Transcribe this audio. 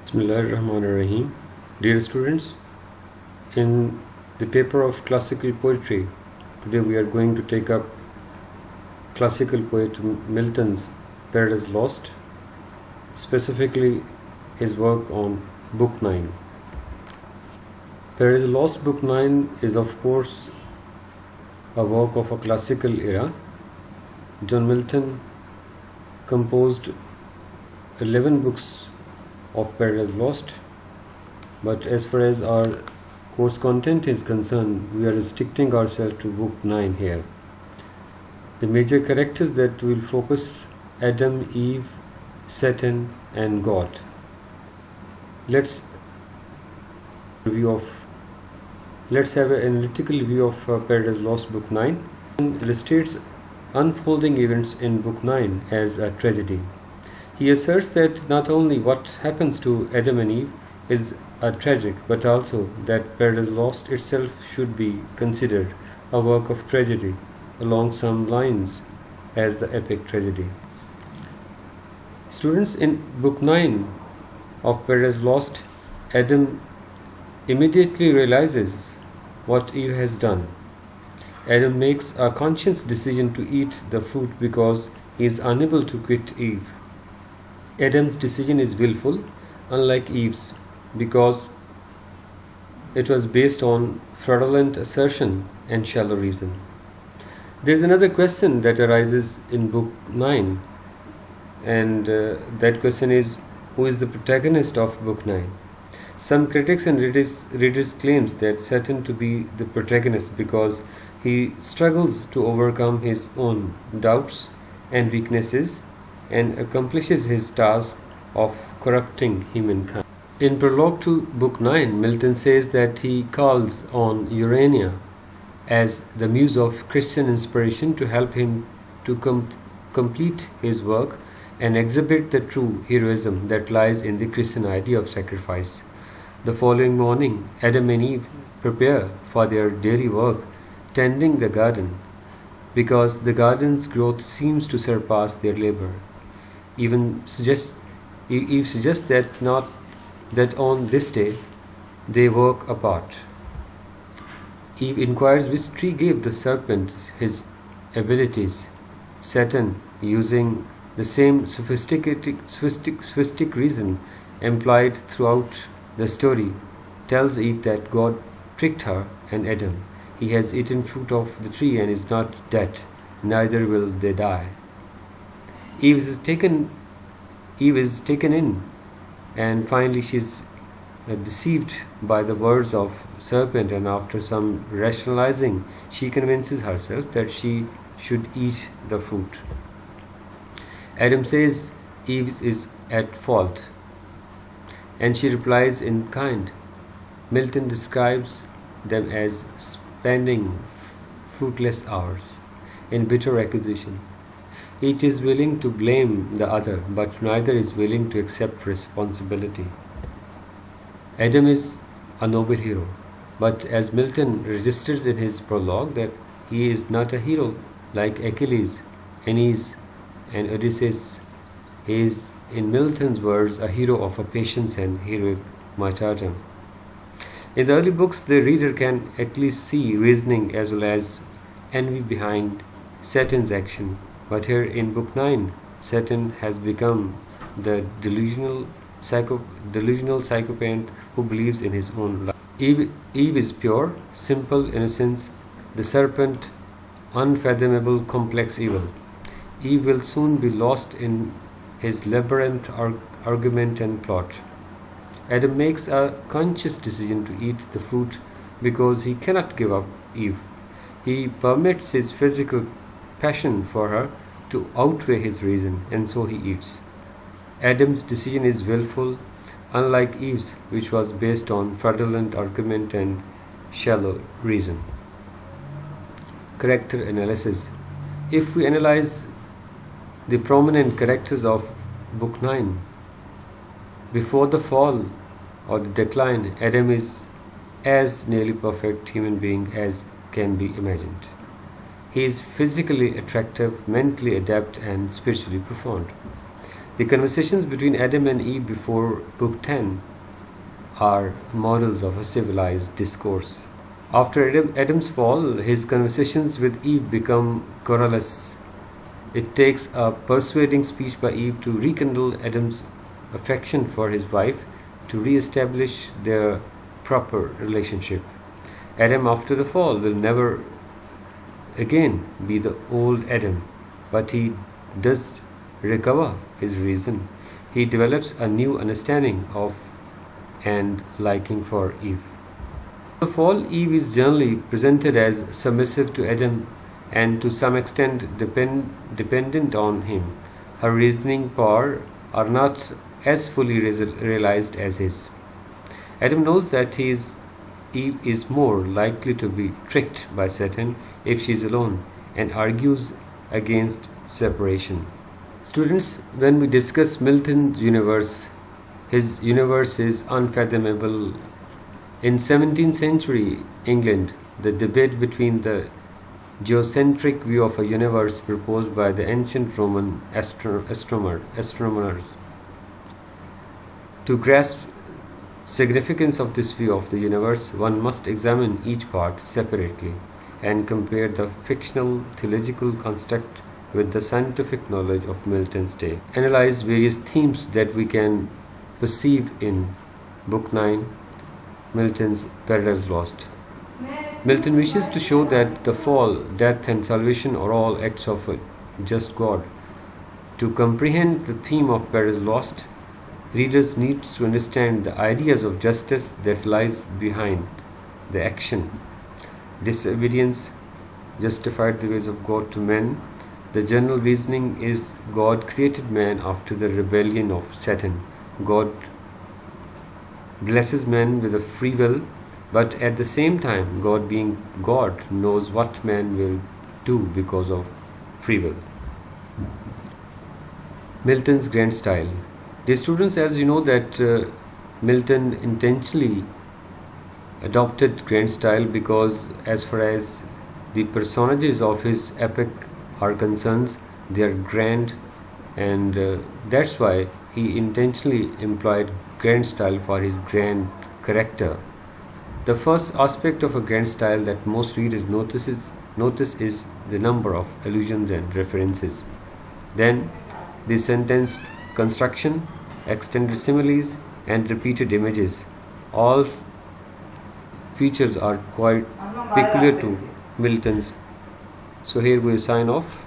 Bismillahirrahmanirrahim. Dear students, in the paper of classical poetry, today we are going to take up classical poet Milton's Paradise Lost, specifically his work on Book 9. Paradise Lost Book 9 is of course a work of a classical era. John Milton composed 11 books of Paradise Lost, but as far as our course content is concerned, we are restricting ourselves to Book 9 here. The major characters that we will focus: Adam, Eve, Satan and God. Let's have an analytical view of Paradise Lost Book 9. It illustrates unfolding events in Book 9 as a tragedy. He asserts that not only what happens to Adam and Eve is a tragic, but also that Paradise Lost itself should be considered a work of tragedy along some lines as the epic tragedy. Students, in Book 9 of Paradise Lost, Adam immediately realizes what Eve has done. Adam makes a conscious decision to eat the fruit because he is unable to quit Eve. Adam's decision is willful, unlike Eve's, because it was based on fraudulent assertion and shallow reason. There is another question that arises in Book 9, and that question is, who is the protagonist of Book 9? Some critics and readers claims that Satan to be the protagonist because he struggles to overcome his own doubts and weaknesses and accomplishes his task of corrupting humankind. In prologue to Book 9, Milton says that he calls on Urania as the muse of Christian inspiration to help him to complete his work and exhibit the true heroism that lies in the Christian idea of sacrifice. The following morning, Adam and Eve prepare for their daily work, tending the garden, because the garden's growth seems to surpass their labor. Eve suggests that on this day they work apart. Eve inquires which tree gave the serpent his abilities. Satan, using the same sophistic reason employed throughout the story, tells Eve that God tricked her and Adam. He has eaten fruit of the tree and is not dead, neither will they die. Eve is taken in, and finally she is deceived by the words of serpent, and after some rationalizing she convinces herself that she should eat the fruit. Adam says Eve is at fault, and she replies in kind. Milton describes them as spending fruitless hours in bitter accusation. Each is willing to blame the other, but neither is willing to accept responsibility. Adam is a noble hero, but as Milton registers in his prologue that he is not a hero like Achilles, Aeneas, and Odysseus. He is, in Milton's words, a hero of a patience and heroic martyrdom. In the early books, the reader can at least see reasoning as well as envy behind Satan's action. But here in Book 9, Satan has become the delusional psychopath who believes in his own life. Eve is pure, simple innocence, the serpent unfathomable complex evil. Eve will soon be lost in his labyrinth argument and plot. Adam makes a conscious decision to eat the fruit because he cannot give up Eve. He permits his physical passion for her to outweigh his reason, and so he eats. Adam's decision is willful, unlike Eve's, which was based on fraudulent argument and shallow reason. Character analysis. If we analyze the prominent characters of Book 9, before the fall or the decline, Adam is as nearly perfect human being as can be imagined. He is physically attractive, mentally adept, and spiritually profound. The conversations between Adam and Eve before Book 10 are models of a civilized discourse. After Adam's fall, his conversations with Eve become querulous. It takes a persuading speech by Eve to rekindle Adam's affection for his wife, to re-establish their proper relationship. Adam, after the fall, will never again be the old Adam, but he does recover his reason. He develops a new understanding of and liking for Eve. The fall, Eve is generally presented as submissive to Adam and to some extent dependent on him. Her reasoning power are not as fully realized as his. Adam knows that Eve is more likely to be tricked by Satan if she is alone, and argues against separation. Students, when we discuss Milton's universe, his universe is unfathomable. In 17th century England, the debate between the geocentric view of a universe proposed by the ancient Roman astronomers. To grasp significance of this view of the universe, one must examine each part separately and compare the fictional theological construct with the scientific knowledge of Milton's day. Analyze various themes that we can perceive in Book 9, Milton's Paradise Lost. Milton wishes to show that the fall, death, and salvation are all acts of a just God. To comprehend the theme of Paradise Lost, readers need to understand the ideas of justice that lies behind the action. Disobedience justified the ways of God to men. The general reasoning is God created man after the rebellion of Satan. God blesses man with a free will, but at the same time, God being God knows what man will do because of free will. Milton's grand style. Dear students, as you know that Milton intentionally adopted grand style because as far as the personages of his epic are concerned, they are grand, and that's why he intentionally employed grand style for his grand character. The first aspect of a grand style that most readers notice is the number of allusions and references. Then the sentence construction, extended similes, and repeated images. All features are quite peculiar to Milton's. So here we sign off.